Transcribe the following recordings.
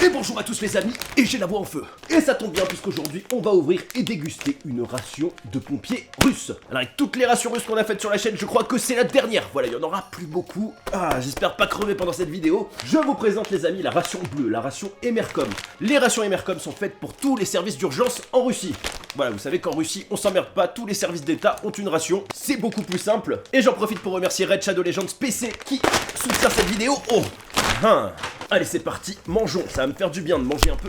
Et bonjour à tous les amis, et j'ai la voix en feu. Et ça tombe bien puisqu'aujourd'hui on va ouvrir et déguster une ration de pompiers russes. Alors avec toutes les rations russes qu'on a faites sur la chaîne, je crois que c'est la dernière. Voilà, il y en aura plus beaucoup. Ah, j'espère pas crever pendant cette vidéo. Je vous présente les amis la ration bleue, la ration Emercom. Les rations Emercom sont faites pour tous les services d'urgence en Russie. Voilà, vous savez qu'en Russie, on s'emmerde pas, tous les services d'État ont une ration. C'est beaucoup plus simple. Et j'en profite pour remercier Red Shadow Legends PC qui soutient cette vidéo. Oh allez, c'est parti, mangeons, ça va me faire du bien de manger un peu.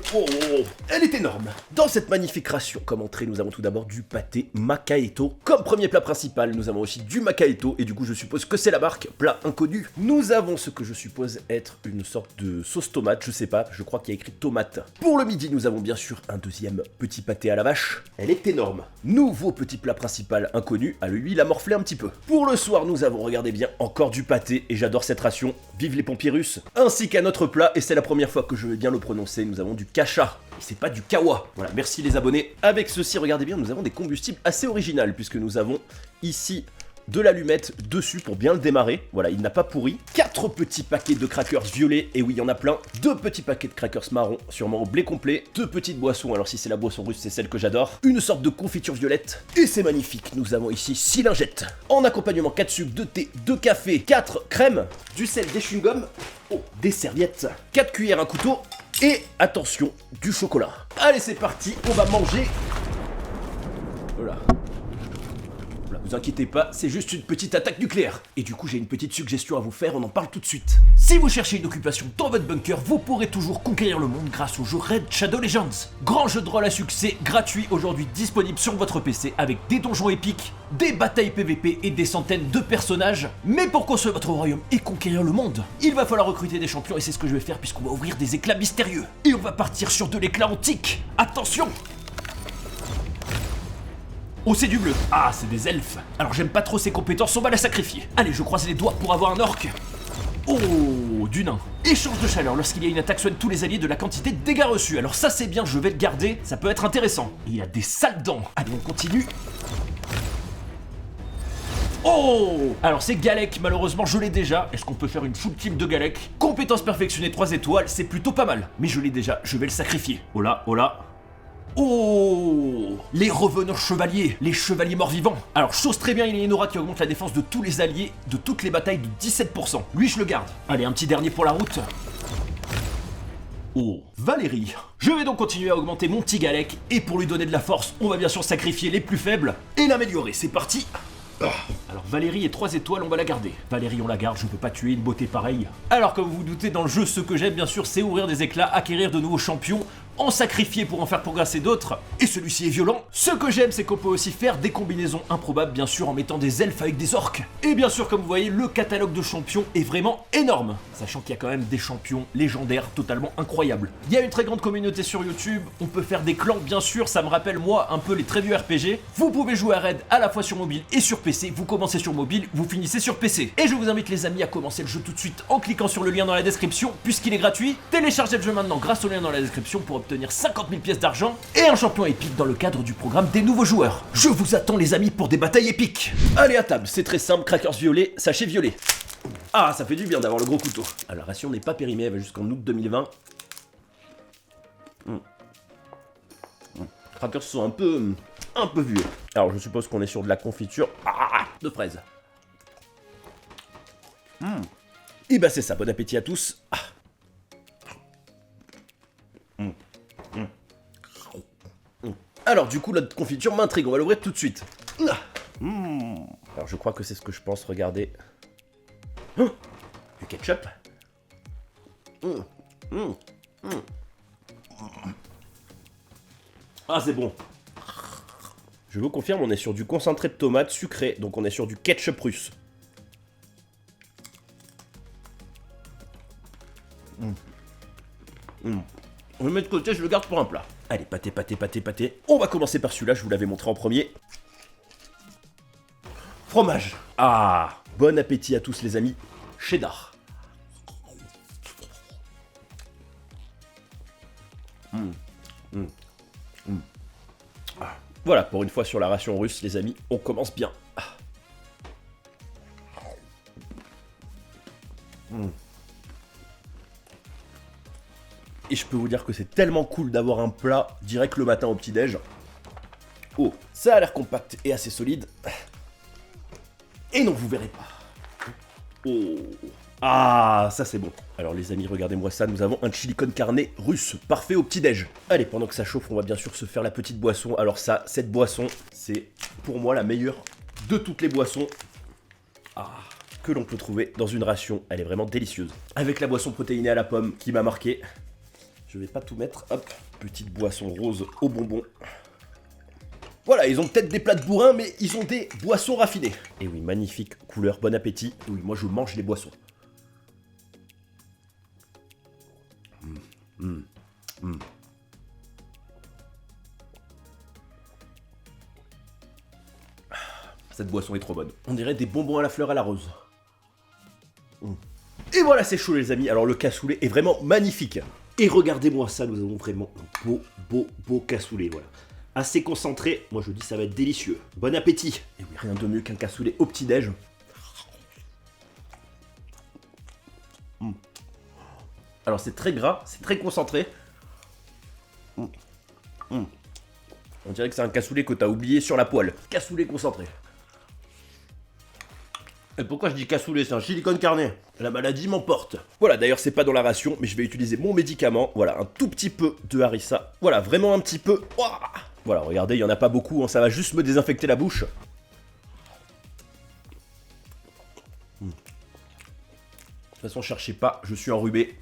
Elle est énorme. Dans cette magnifique ration, comme entrée, nous avons tout d'abord du pâté Makaeto. Comme premier plat principal, nous avons aussi du Makaeto, et du coup, je suppose que c'est la marque, plat inconnu. Nous avons ce que je suppose être une sorte de sauce tomate, je sais pas, je crois qu'il y a écrit tomate. Pour le midi, nous avons bien sûr un deuxième petit pâté à la vache. Elle est énorme. Nouveau petit plat principal inconnu, à lui, il a morflé un petit peu. Pour le soir, nous avons, regardez bien, encore du pâté, et j'adore cette ration. Vive les pompiers russes. Ainsi qu'à notre plat, et c'est la première fois que je vais bien le prononcer, nous avons du kacha. Et c'est pas du kawa. Voilà, merci les abonnés. Avec ceci, regardez bien, nous avons des combustibles assez originaux, puisque nous avons ici de l'allumette dessus pour bien le démarrer. Voilà, il n'a pas pourri. 4 petits paquets de crackers violets, et oui, il y en a plein. 2 petits paquets de crackers marron, sûrement au blé complet. 2 petites boissons, alors si c'est la boisson russe, c'est celle que j'adore. Une sorte de confiture violette, et c'est magnifique. Nous avons ici 6 lingettes. En accompagnement, 4 sucres, 2 thé, 2 cafés, 4 crèmes, du sel, des chewing-gums, des serviettes, 4 cuillères, un couteau, et attention, du chocolat. Allez, c'est parti, on va manger. Voilà. Vous inquiétez pas, c'est juste une petite attaque nucléaire. Et du coup, j'ai une petite suggestion à vous faire, on en parle tout de suite. Si vous cherchez une occupation dans votre bunker, vous pourrez toujours conquérir le monde grâce au jeu Red Shadow Legends. Grand jeu de rôle à succès, gratuit, aujourd'hui disponible sur votre PC avec des donjons épiques, des batailles PVP et des centaines de personnages. Mais pour construire votre royaume et conquérir le monde, il va falloir recruter des champions et c'est ce que je vais faire puisqu'on va ouvrir des éclats mystérieux. Et on va partir sur de l'éclat antique. Attention! Oh, c'est du bleu. Ah, c'est des elfes. Alors j'aime pas trop ces compétences, on va la sacrifier. Allez, je croise les doigts pour avoir un orc. Oh, du nain. Échange de chaleur, lorsqu'il y a une attaque, soigne tous les alliés de la quantité de dégâts reçus. Alors ça c'est bien, je vais le garder, ça peut être intéressant. Il y a des sales dents. Allez, on continue. Oh! Alors c'est Galek, malheureusement je l'ai déjà. Est-ce qu'on peut faire une full team de Galek? Compétence perfectionnée 3 étoiles, c'est plutôt pas mal. Mais je l'ai déjà, je vais le sacrifier. Oh là, oh là. Oh! Les revenants chevaliers, les chevaliers morts-vivants. Alors, chose très bien, il y a une aura qui augmente la défense de tous les alliés de toutes les batailles de 17%. Lui, je le garde. Allez, un petit dernier pour la route. Oh, Valérie. Je vais donc continuer à augmenter mon petit Galek, et pour lui donner de la force, on va bien sûr sacrifier les plus faibles et l'améliorer. C'est parti! Alors Valérie est 3 étoiles, on va la garder. Valérie, on la garde, je ne peux pas tuer une beauté pareille. Alors comme vous vous doutez, dans le jeu, ce que j'aime bien sûr, c'est ouvrir des éclats, acquérir de nouveaux champions, en sacrifier pour en faire progresser d'autres, et celui-ci est violent. Ce que j'aime, c'est qu'on peut aussi faire des combinaisons improbables, bien sûr, en mettant des elfes avec des orques. Et bien sûr, comme vous voyez, le catalogue de champions est vraiment énorme, sachant qu'il y a quand même des champions légendaires totalement incroyables. Il y a une très grande communauté sur YouTube, on peut faire des clans, bien sûr, ça me rappelle moi un peu les très vieux RPG. Vous pouvez jouer à Red à la fois sur mobile et sur PC, vous commencez sur mobile, vous finissez sur PC. Et je vous invite les amis à commencer le jeu tout de suite en cliquant sur le lien dans la description, puisqu'il est gratuit. Téléchargez le jeu maintenant grâce au lien dans la description pour obtenir 50 000 pièces d'argent et un champion épique dans le cadre du programme des nouveaux joueurs. Je vous attends les amis pour des batailles épiques. Allez à table, c'est très simple, crackers violets, sachet violet. Ah, ça fait du bien d'avoir le gros couteau. Ah, la ration n'est pas périmée, elle va jusqu'en août 2020. Crackers sont un peu vieux. Alors je suppose qu'on est sur de la confiture de fraises. Et bah c'est ça, bon appétit à tous. Alors du coup notre confiture m'intrigue, on va l'ouvrir tout de suite. Alors je crois que c'est ce que je pense, regardez. Du ketchup. Ah c'est bon. Je vous confirme, on est sur du concentré de tomate sucré, donc on est sur du ketchup russe. On le met de côté, je le garde pour un plat. Allez, pâté. On va commencer par celui-là, je vous l'avais montré en premier. Fromage. Ah, bon appétit à tous les amis. Cheddar. Voilà, pour une fois sur la ration russe, les amis, on commence bien. Et Et je peux vous dire que c'est tellement cool d'avoir un plat direct le matin au petit-déj. Oh, ça a l'air compact et assez solide. Et non, vous verrez pas. Oh. Ah, ça c'est bon. Alors les amis, regardez-moi ça, nous avons un chili con carne russe, parfait au petit-déj. Allez, pendant que ça chauffe, on va bien sûr se faire la petite boisson. Alors ça, cette boisson, c'est pour moi la meilleure de toutes les boissons que l'on peut trouver dans une ration. Elle est vraiment délicieuse. Avec la boisson protéinée à la pomme qui m'a marqué. Je vais pas tout mettre, hop, petite boisson rose au bonbon. Voilà, ils ont peut-être des plats de bourrin, mais ils ont des boissons raffinées. Et oui, magnifique couleur, bon appétit. Oui, moi je mange les boissons. Cette boisson est trop bonne. On dirait des bonbons à la fleur à la rose. Et voilà, c'est chaud les amis. Alors le cassoulet est vraiment magnifique. Et regardez-moi ça, nous avons vraiment un beau cassoulet, voilà. Assez concentré, moi je dis ça va être délicieux. Bon appétit. Et oui, rien de mieux qu'un cassoulet au petit-déj. Alors c'est très gras, c'est très concentré. On dirait que c'est un cassoulet que t'as oublié sur la poêle. Cassoulet concentré. Et pourquoi je dis cassoulet? C'est un chili con carne. La maladie m'emporte. Voilà, d'ailleurs c'est pas dans la ration, mais je vais utiliser mon médicament. Voilà, un tout petit peu de harissa. Voilà, vraiment un petit peu. Ouah, voilà, regardez, il y en a pas beaucoup, hein, ça va juste me désinfecter la bouche. De toute façon, cherchez pas, je suis enrhumé.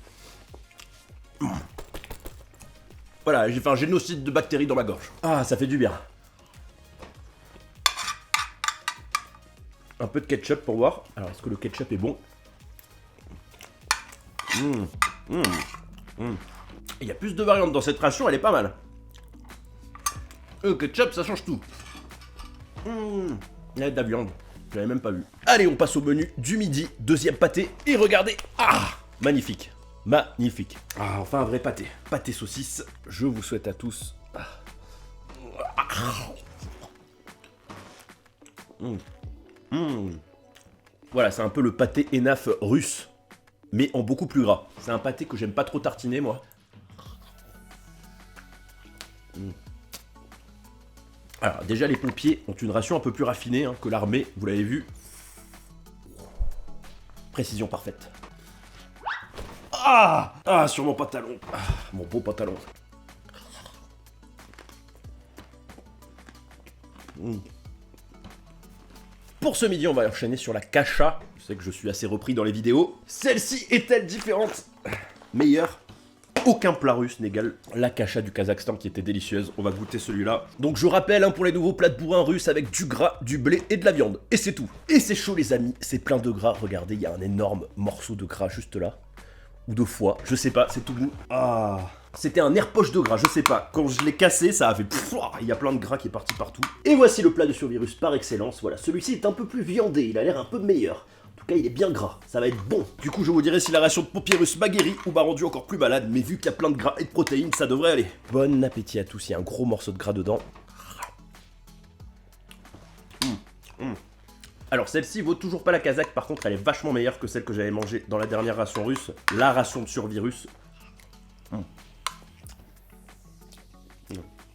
Voilà, j'ai fait un génocide de bactéries dans ma gorge. Ah, ça fait du bien. Un peu de ketchup pour voir. Alors, est-ce que le ketchup est bon? Il y a plus de variantes dans cette ration, elle est pas mal. Le ketchup, ça change tout. Il y a de la viande, je l'avais même pas vu. Allez, on passe au menu du midi. Deuxième pâté. Et regardez. Ah, magnifique. Magnifique. Ah, enfin un vrai pâté. Pâté saucisse. Je vous souhaite à tous. Voilà, c'est un peu le pâté Enaf russe, mais en beaucoup plus gras. C'est un pâté que j'aime pas trop tartiner, moi. Alors, déjà, les pompiers ont une ration un peu plus raffinée que l'armée, vous l'avez vu. Précision parfaite. Ah, sur mon pantalon. Mon beau pantalon. Pour ce midi, on va enchaîner sur la cacha. Je sais que je suis assez repris dans les vidéos. Celle-ci est-elle différente? Meilleure? Aucun plat russe n'égale la cacha du Kazakhstan qui était délicieuse. On va goûter celui-là. Donc je rappelle, pour les nouveaux plats de bourrin russes avec du gras, du blé et de la viande. Et c'est tout. Et c'est chaud les amis, c'est plein de gras. Regardez, il y a un énorme morceau de gras juste là. Ou de foie, je sais pas, c'est tout mou. C'était un air poche de gras, je sais pas. Quand je l'ai cassé, ça a fait... Il y a plein de gras qui est parti partout. Et voici le plat de survie russe par excellence. Voilà, celui-ci est un peu plus viandé, il a l'air un peu meilleur. En tout cas, il est bien gras, ça va être bon. Du coup, je vous dirai si la ration de pompier russe m'a guéri ou m'a rendu encore plus malade. Mais vu qu'il y a plein de gras et de protéines, ça devrait aller. Bon appétit à tous, il y a un gros morceau de gras dedans. Alors celle-ci vaut toujours pas la Kazakh, par contre elle est vachement meilleure que celle que j'avais mangée dans la dernière ration russe, la ration de survie russe.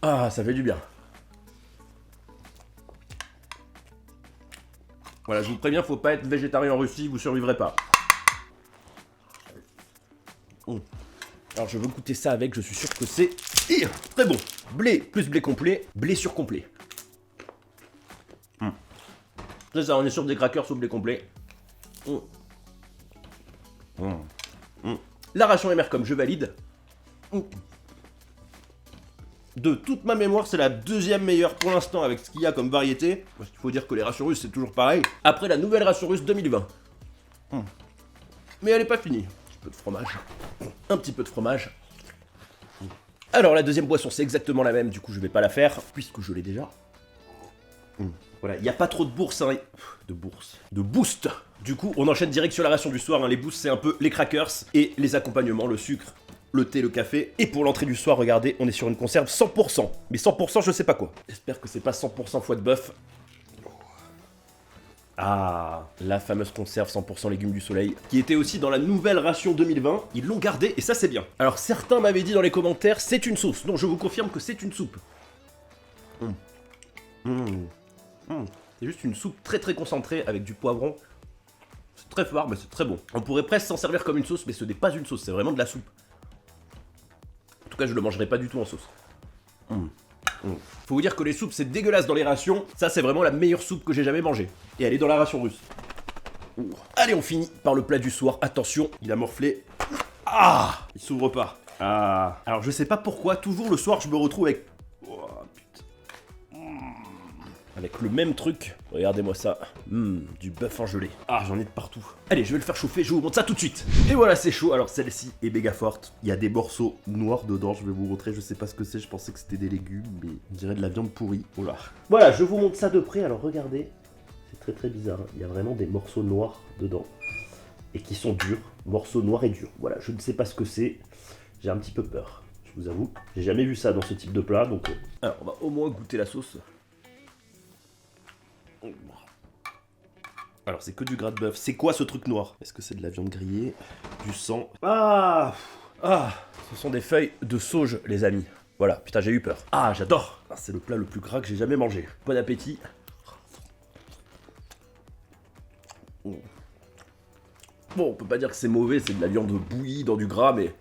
Ah, ça fait du bien. Voilà, je vous préviens, faut pas être végétarien en Russie, vous survivrez pas. Alors je veux goûter ça avec, je suis sûr que c'est très bon. Blé plus blé complet, blé surcomplet. C'est ça, on est sur des crackers au blé complet. La ration Emercom, je valide. De toute ma mémoire, c'est la deuxième meilleure pour l'instant avec ce qu'il y a comme variété. Parce qu'il faut dire que les rations russes, c'est toujours pareil. Après la nouvelle ration russe 2020. Mais elle est pas finie. Un petit peu de fromage. Un petit peu de fromage. Alors la deuxième boisson, c'est exactement la même. Du coup, je vais pas la faire, puisque je l'ai déjà. Voilà, il n'y a pas trop de bourse, hein. De boost. Du coup, on enchaîne direct sur la ration du soir. Les boosts, c'est un peu les crackers et les accompagnements, le sucre, le thé, le café. Et pour l'entrée du soir, regardez, on est sur une conserve 100%. Mais 100%, je sais pas quoi. J'espère que c'est pas 100% foie de bœuf. Ah, la fameuse conserve 100% légumes du soleil, qui était aussi dans la nouvelle ration 2020. Ils l'ont gardée et ça c'est bien. Alors certains m'avaient dit dans les commentaires, c'est une sauce. Non, je vous confirme que c'est une soupe. C'est juste une soupe très très concentrée avec du poivron. C'est très fort, mais c'est très bon. On pourrait presque s'en servir comme une sauce, mais ce n'est pas une sauce, c'est vraiment de la soupe. En tout cas, je le mangerai pas du tout en sauce. Faut vous dire que les soupes, c'est dégueulasse dans les rations. Ça, c'est vraiment la meilleure soupe que j'ai jamais mangée. Et elle est dans la ration russe. Allez, on finit par le plat du soir. Attention, il a morflé. Ah, il s'ouvre pas. Ah. Alors, je sais pas pourquoi, toujours le soir, je me retrouve avec... Oh, putain. Avec le même truc. Regardez-moi ça. Du bœuf en gelée. Ah, j'en ai de partout. Allez, je vais le faire chauffer, je vous montre ça tout de suite. Et voilà, c'est chaud. Alors, celle-ci est méga forte. Il y a des morceaux noirs dedans. Je vais vous montrer. Je sais pas ce que c'est. Je pensais que c'était des légumes, mais on dirait de la viande pourrie. Oh là. Voilà, je vous montre ça de près. Alors, regardez. C'est très très bizarre. Il y a vraiment des morceaux noirs dedans. Et qui sont durs. Morceaux noirs et durs. Voilà, je ne sais pas ce que c'est. J'ai un petit peu peur. Je vous avoue. J'ai jamais vu ça dans ce type de plat. Donc, alors, on va au moins goûter la sauce. Alors c'est que du gras de bœuf. C'est quoi ce truc noir? Est-ce que c'est de la viande grillée? Du sang? Ah, ce sont des feuilles de sauge, les amis. Voilà, putain, j'ai eu peur. Ah, j'adore. Ah, c'est le plat le plus gras que j'ai jamais mangé. Bon appétit. Bon, on peut pas dire que c'est mauvais, c'est de la viande bouillie dans du gras, mais...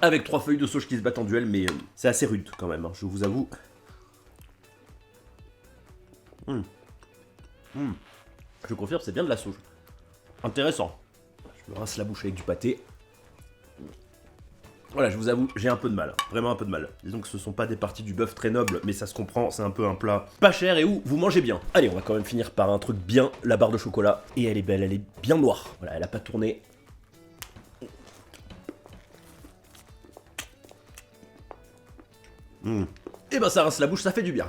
Avec 3 feuilles de sauge qui se battent en duel, mais c'est assez rude quand même, hein, je vous avoue. Je confirme, c'est bien de la sauge. Intéressant. Je me rince la bouche avec du pâté. Voilà, je vous avoue, j'ai un peu de mal. Vraiment un peu de mal. Disons que ce sont pas des parties du bœuf très nobles, mais ça se comprend, c'est un peu un plat pas cher et où vous mangez bien. Allez, on va quand même finir par un truc bien, la barre de chocolat. Et elle est belle, elle est bien noire. Voilà, elle a pas tourné. Et ben ça rince la bouche, ça fait du bien.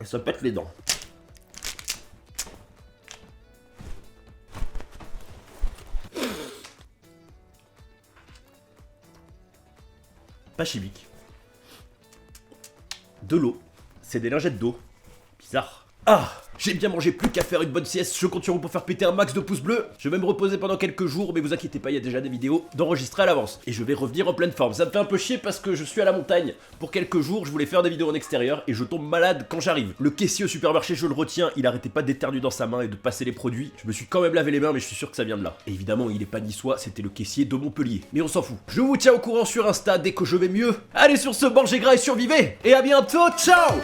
Et ça pète les dents. Pas chimique. De l'eau. C'est des lingettes d'eau. Bizarre. Ah, j'ai bien mangé, plus qu'à faire une bonne sieste. Je compte sur vous pour faire péter un max de pouces bleus. Je vais me reposer pendant quelques jours, mais vous inquiétez pas, il y a déjà des vidéos d'enregistrer à l'avance. Et je vais revenir en pleine forme. Ça me fait un peu chier parce que je suis à la montagne. Pour quelques jours, je voulais faire des vidéos en extérieur et je tombe malade quand j'arrive. Le caissier au supermarché, je le retiens, il arrêtait pas d'éternuer dans sa main et de passer les produits. Je me suis quand même lavé les mains, mais je suis sûr que ça vient de là. Et évidemment, il est pas niçois, c'était le caissier de Montpellier. Mais on s'en fout. Je vous tiens au courant sur Insta dès que je vais mieux. Allez, sur ce, mangez gras et survivez. Et à bientôt, ciao!